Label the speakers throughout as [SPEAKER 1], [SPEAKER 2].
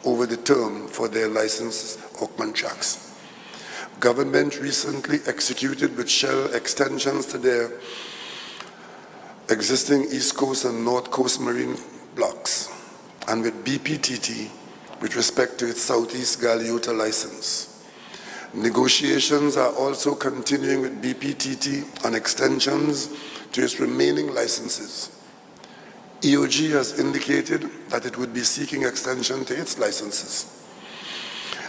[SPEAKER 1] over the term for their licenses or contracts. Government recently executed with Shell extensions to their existing East Coast and North Coast marine blocks, and with BPTT with respect to its Southeast Galeota license. Negotiations are also continuing with BPTT on extensions to its remaining licenses. EOG has indicated that it would be seeking extension to its licenses.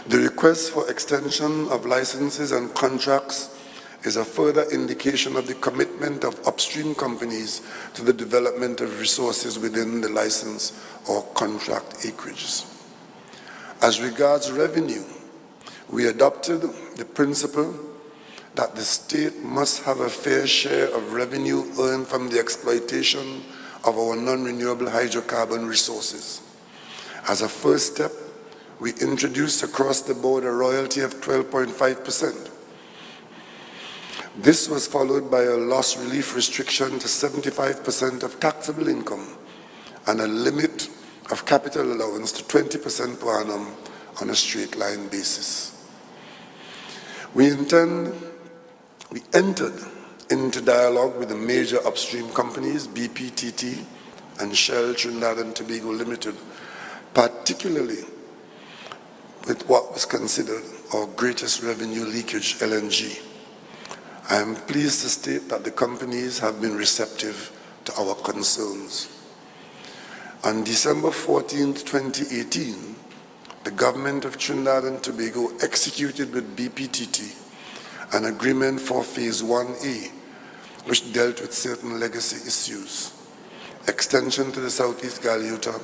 [SPEAKER 1] The request for extension of licenses and contracts is a further indication of the commitment of upstream companies to the development of resources within the license or contract acreages. As regards revenue, we adopted the principle that the state must have a fair share of revenue earned from the exploitation of our non-renewable hydrocarbon resources. As a first step, we introduced across the board a royalty of 12.5%. This was followed by a loss relief restriction to 75% of taxable income and a limit of capital allowance to 20% per annum on a straight line basis. We entered into dialogue with the major upstream companies, BPTT and Shell Trinidad and Tobago Limited, particularly with what was considered our greatest revenue leakage, LNG. I am pleased to state that the companies have been receptive to our concerns. On December 14, 2018, the government of Trinidad and Tobago executed with BPTT an agreement for Phase 1A, which dealt with certain legacy issues, extension to the Southeast Galeota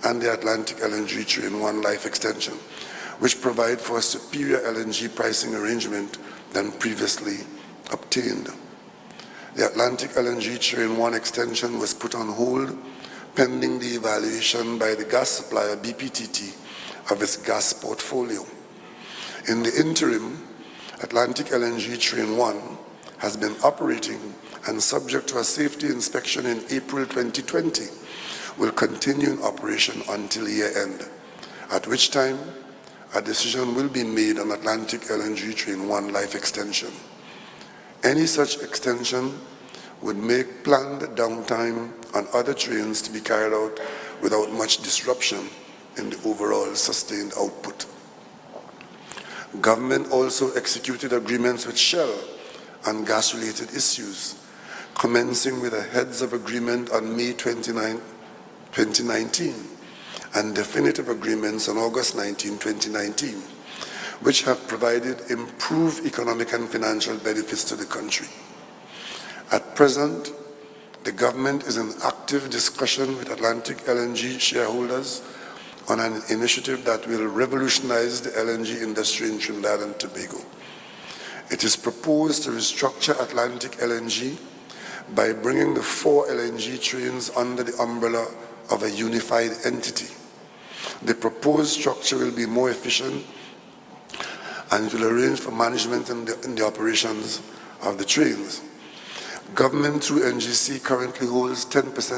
[SPEAKER 1] and the Atlantic LNG Train 1 life extension, which provide for a superior LNG pricing arrangement than previously obtained. The Atlantic LNG Train 1 extension was put on hold pending the evaluation by the gas supplier BPTT of its gas portfolio. In the interim, Atlantic LNG Train 1 has been operating and, subject to a safety inspection in April 2020, will continue in operation until year end, at which time a decision will be made on Atlantic LNG Train 1 life extension. Any such extension would make planned downtime on other trains to be carried out without much disruption in the overall sustained output. Government also executed agreements with Shell on gas-related issues, commencing with a heads of agreement on May 29, 2019, and definitive agreements on August 19, 2019, which have provided improved economic and financial benefits to the country. At present, the government is in active discussion with Atlantic LNG shareholders on an initiative that will revolutionize the LNG industry in Trinidad and Tobago. It is proposed to restructure Atlantic LNG by bringing the 4 LNG trains under the umbrella of a unified entity. The proposed structure will be more efficient and it will arrange for management in the operations of the trains. Government through NGC currently holds 10%